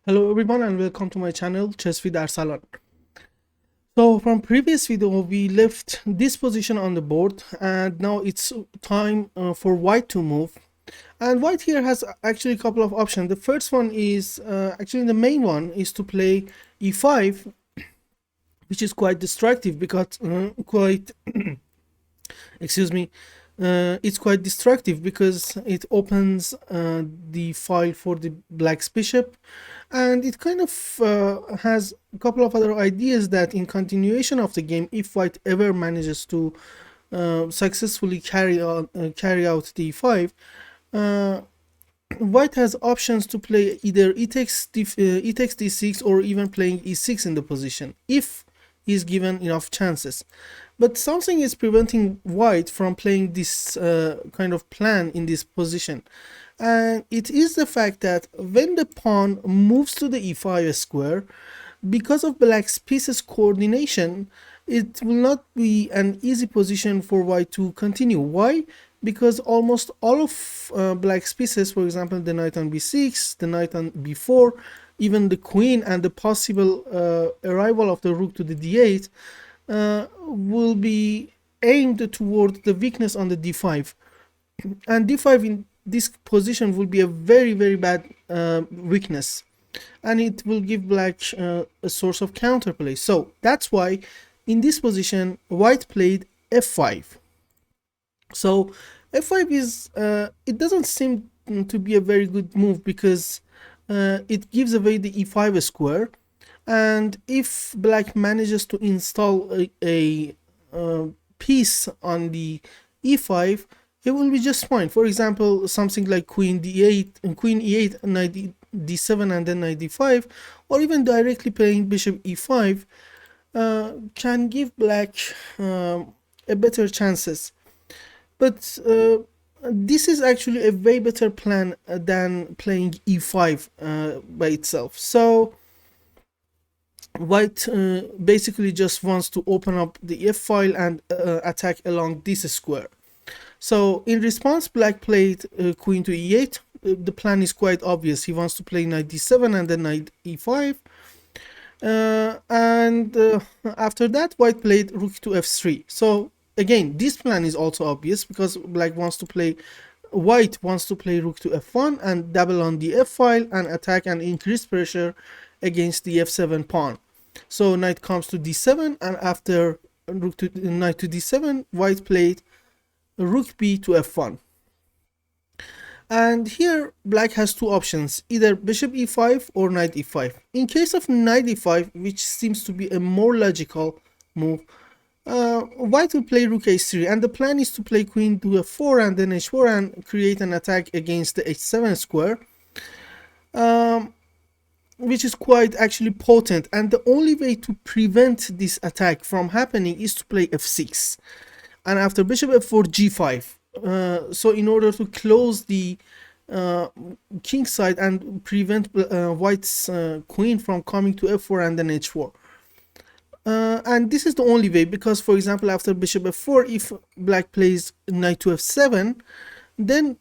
Hello everyone and welcome to my channel Chess with Arsalan. So from previous video we left this position on the board and now it's time for white to move. And white here has actually a couple of options. The first one is actually the main one is to play e5, which is quite destructive because excuse me, it's quite destructive because it opens the file for the black's bishop, and it kind of has a couple of other ideas that in continuation of the game, if white ever manages to successfully carry out the e5, uh, white has options to play either e takes d6 or even playing e6 in the position if he's given enough chances. But something is preventing white from playing this kind of plan in this position, and it is the fact that when the pawn moves to the e5 square, because of black's pieces coordination, it will not be an easy position for white to continue. Why? Because almost all of black's pieces, for example the knight on b6, the knight on b4, even the queen and the possible arrival of the rook to the d8 will be aimed toward the weakness on the d5, and d5 in this position will be a very bad weakness, and it will give black a source of counterplay. So that's why in this position white played f5. So f5 is it doesn't seem to be a very good move because it gives away the e5 square, and if black manages to install a piece on the e5, it will be just fine. For example, something like queen d8 and queen e8, knight d7 and then knight d5, or even directly playing bishop e5 can give black a better chances. But this is actually a way better plan than playing e5 by itself. So white basically just wants to open up the f file and attack along this square. So in response, black played queen to e8. The plan is quite obvious. He wants to play knight d7 and then knight e5. And after that, white played rook to f3. So again, this plan is also obvious because white wants to play rook to f1 and double on the f file and attack and increase pressure against the f7 pawn. So knight comes to d7, and after knight to d7, white played rook b to f1. And here black has two options, either bishop e5 or knight e5. In case of knight e5, which seems to be a more logical move, white will play rook h3, and the plan is to play queen to f4 and then h4 and create an attack against the h7 square, which is quite actually potent. And the only way to prevent this attack from happening is to play f6, and after bishop f4 g5. So in order to close the king side and prevent white's queen from coming to f4 and then h4. And this is the only way, because for example after bishop f4, if black plays knight to f7, then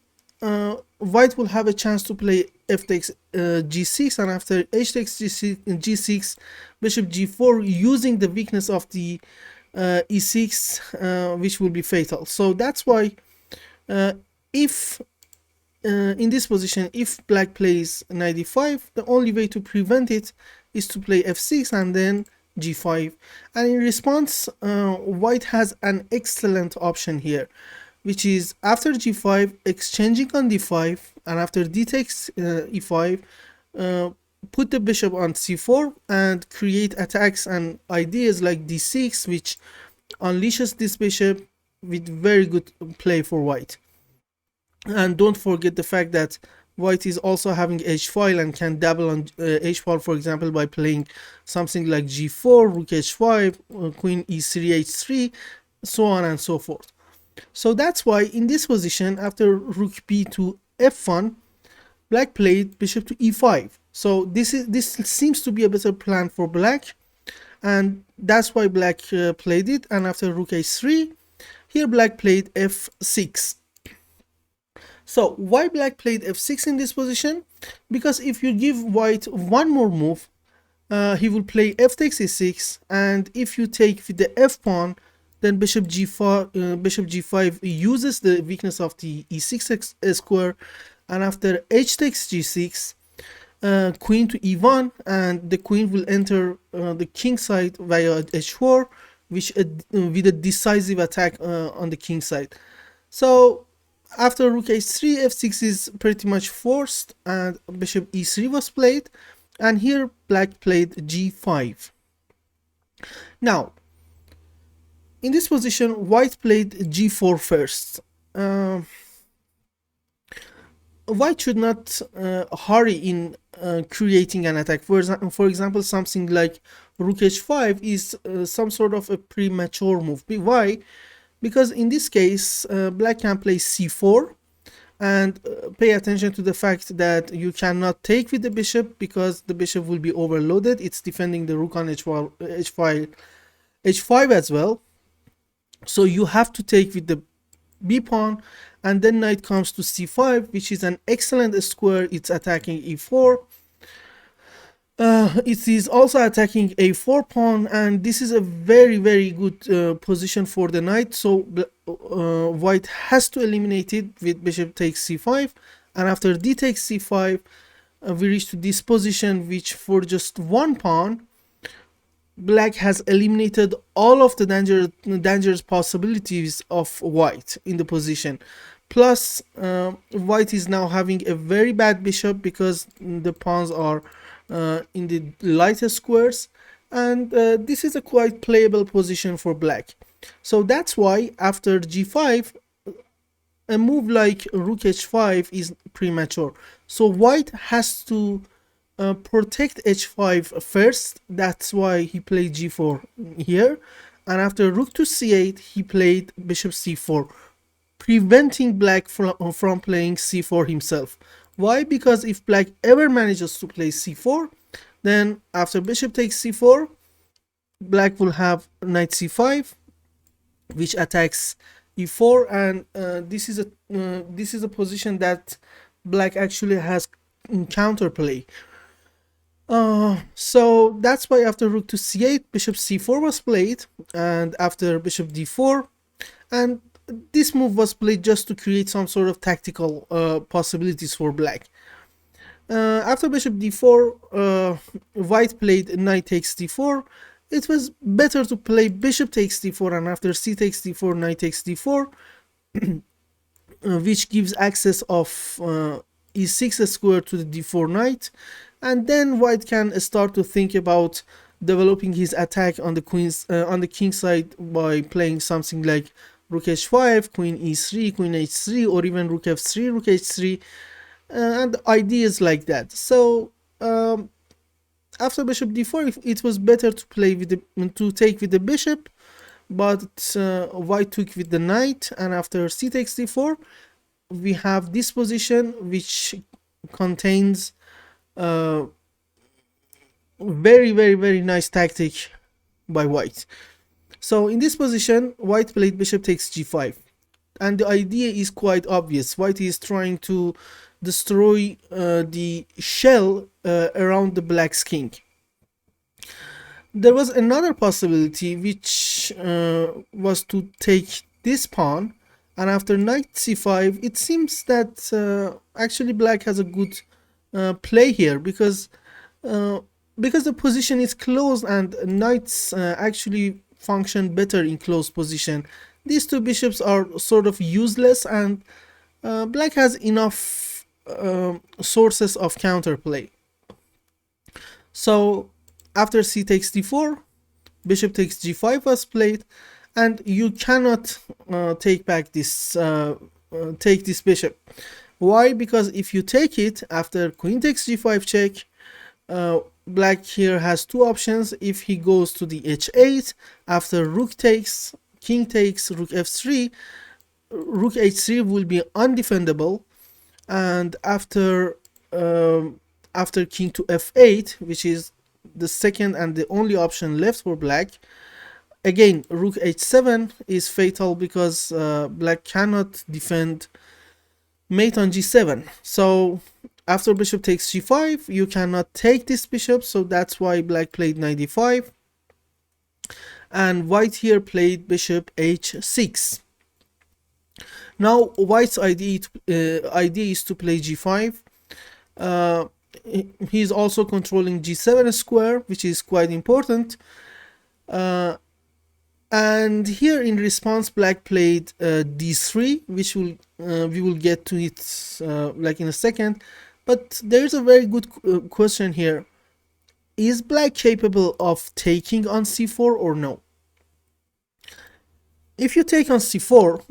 white will have a chance to play f takes g6, and after h takes g6, bishop g4, using the weakness of the e6, which will be fatal. So that's why if in this position, if black plays knight e5, the only way to prevent it is to play f6 and then g5. And in response, white has an excellent option here, which is after g5, exchanging on d5, and after d takes e5, put the bishop on c4 and create attacks and ideas like d6, which unleashes this bishop with very good play for white. And don't forget the fact that white is also having h file and can double on h file, for example by playing something like g4, rook h5, queen e3, h3, so on and so forth. So that's why in this position, after rook b to f1, black played bishop to e5. So this seems to be a better plan for black, and that's why black played it. And after rook h3, here black played f6. So why black played f6 in this position? Because if you give white one more move, he will play f takes e6, and if you take with the f pawn, then bishop g5 uses the weakness of the e6 square, and after h takes g6, queen to e1, and the queen will enter the king side via h4, which with a decisive attack on the king side. So after rook h3, f6 is pretty much forced, and bishop e3 was played, and here black played g5. Now, in this position, white played g4 first. White should not hurry in creating an attack. For example, something like rook h5 is some sort of a premature move. Why? Because in this case, black can play c4, and pay attention to the fact that you cannot take with the bishop because the bishop will be overloaded. It's defending the rook on h5 as well. So you have to take with the b pawn, and then knight comes to c5, which is an excellent square. It's attacking e4. It is also attacking a4 pawn, and this is a very good position for the knight. So white has to eliminate it with bishop takes c5, and after d takes c5, we reach to this position, which for just one pawn, black has eliminated all of the dangerous possibilities of white in the position. Plus, white is now having a very bad bishop because the pawns are in the lighter squares, and this is a quite playable position for black. So that's why after g5, a move like rook h5 is premature. So white has to protect h5 first. That's why he played g4 here, and after rook to c8, he played bishop c4, preventing black from playing c4 himself. Why? Because if black ever manages to play c4, then after bishop takes c4, black will have knight c5, which attacks e4, and this is a position that black actually has counterplay. So that's why after rook to c8, bishop c4 was played, and after bishop d4, and this move was played just to create some sort of tactical possibilities for black. After bishop d4, white played knight takes d4. It was better to play bishop takes d4, and after c takes d4, knight takes d4, which gives access of e6 square to the d4 knight, and then white can start to think about developing his attack on the king side by playing something like rook h5, queen e3, queen h3, or even rook f3, rook h3, and ideas like that. So after bishop d4, it was better to play with to take with the bishop, but white took with the knight, and after c takes d4, we have this position which contains very nice tactic by white. So in this position, white played bishop takes g5, and the idea is quite obvious. White is trying to destroy the shell around the black's king. There was another possibility, which was to take this pawn, and after knight c5, it seems that actually black has a good play here, because the position is closed and knights actually function better in closed position. These two bishops are sort of useless, and black has enough sources of counterplay. So after c takes d4, bishop takes g5 was played, and you cannot take this bishop. Why? Because if you take it after queen takes g5 check, black here has two options. If he goes to the h8, after rook takes, king takes, rook f3, rook h3 will be undefendable, and after king to f8, which is the second and the only option left for black, again rook h7 is fatal, because black cannot defend mate on g7. So after bishop takes g5, you cannot take this bishop, so that's why black played knight d5, and white here played bishop h6. Now white's idea is to play g5. He's also controlling g7 square, which is quite important. And here in response, black played d3, which we will get to it like in a second. But there's a very good question here. Is black capable of taking on c4 or no? If you take on c4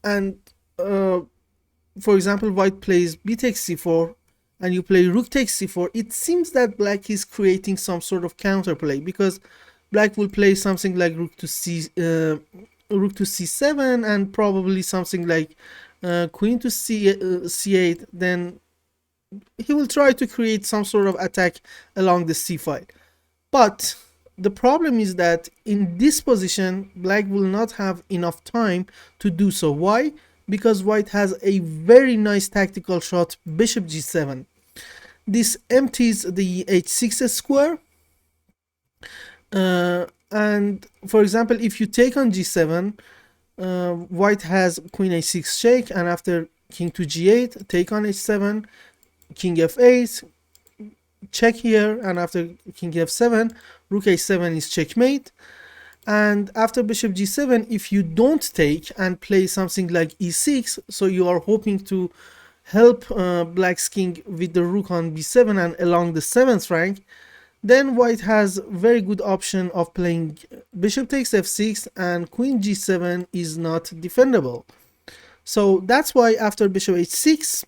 and for example white plays b takes c4 and you play rook takes c4, it seems that black is creating some sort of counterplay, because black will play something like rook to c7 and probably something like queen to c8. Then he will try to create some sort of attack along the c file. But the problem is that in this position, black will not have enough time to do so. Why? Because white has a very nice tactical shot, bishop g7. This empties the h6 square. And for example, if you take on g7, white has queen h6 shake, and after king to g8, take on h7, king f8, check here, and after king f7, rook h7 is checkmate. And after bishop g7, if you don't take and play something like e6, so you are hoping to help black's king with the rook on b7 and along the 7th rank, then white has very good option of playing bishop takes f6, and queen g7 is not defendable. So that's why after bishop h6,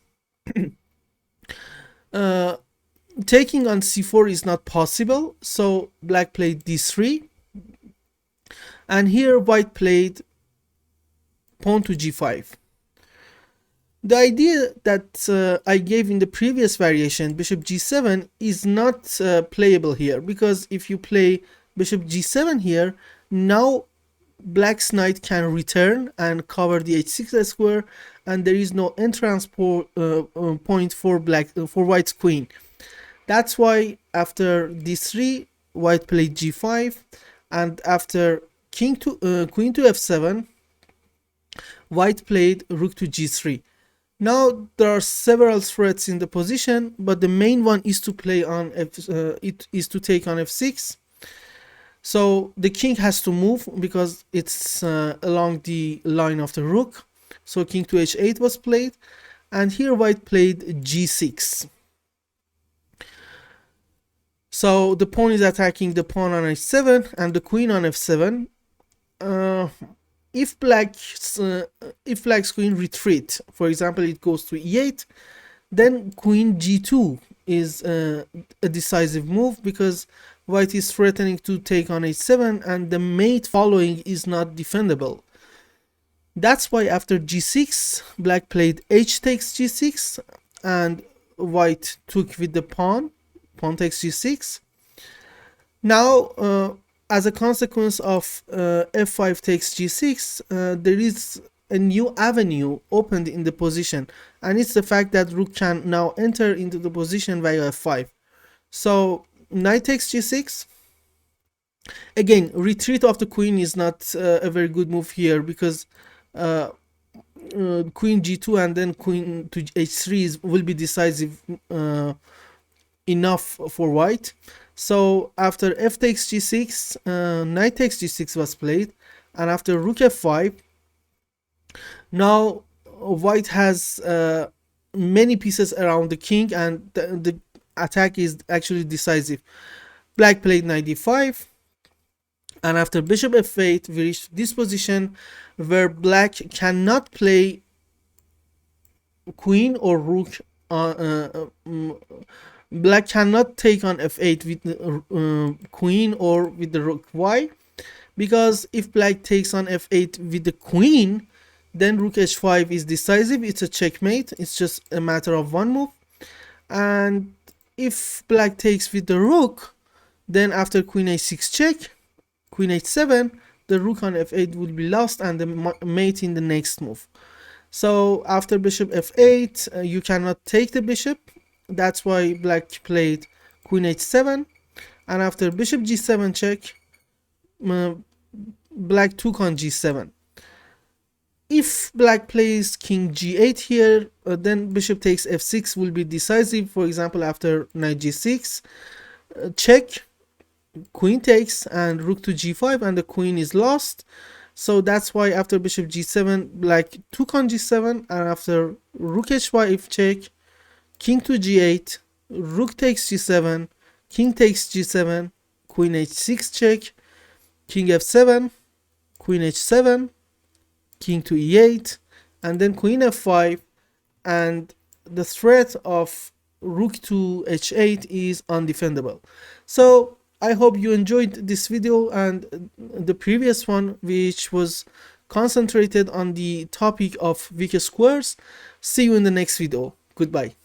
taking on c4 is not possible. So black played d3, and here white played pawn to g5. The idea that I gave in the previous variation, bishop g7, is not playable here, because if you play bishop g7 here, now black's knight can return and cover the h6 square, and there is no entrance point for white's queen. That's why after d3, white played g5, and after queen to f7, white played rook to g3. Now there are several threats in the position, but the main one is to play on to take on f6. So the king has to move because it's along the line of the rook. So king to h8 was played, and here white played g6. So the pawn is attacking the pawn on h7 and the queen on f7. If black's queen retreat, for example, it goes to e8, then queen g2 is a decisive move, because white is threatening to take on h7 and the mate following is not defendable. That's why after g6, black played h takes g6 and white took with the pawn takes g6. Now as a consequence of f5 takes g6, there is a new avenue opened in the position, and it's the fact that rook can now enter into the position via f5. So knight takes g6. Again, retreat of the queen is not a very good move here, because queen g2 and then queen to h3 will be decisive enough for white. So after f takes g6, knight takes g6 was played, and after rook f5, now white has many pieces around the king, and the attack is actually decisive. Black played knight d5, and after bishop f8, we reached this position where black cannot play queen or rook black cannot take on f8 with the queen or with the rook. Why? Because if black takes on f8 with the queen, then rook h5 is decisive. It's a checkmate. It's just a matter of one move. And if black takes with the rook, then after queen h6 check, queen h7, the rook on f8 will be lost and the mate in the next move. So after bishop f8, you cannot take the bishop. That's why black played queen h7. And after bishop g7 check, uh, black took on g7. If black plays king g8 here, then bishop takes f6 will be decisive. For example, after knight g6, check, queen takes, and rook to g5, and the queen is lost. So that's why after bishop g7, black took on g7, and after rook h5 check, king to g8, rook takes g7, king takes g7, queen h6 check, king f7, queen h7, king to e8, and then queen f5, and the threat of rook to h8 is undefendable. So I hope you enjoyed this video and the previous one, which was concentrated on the topic of weak squares. See you in the next video. Goodbye.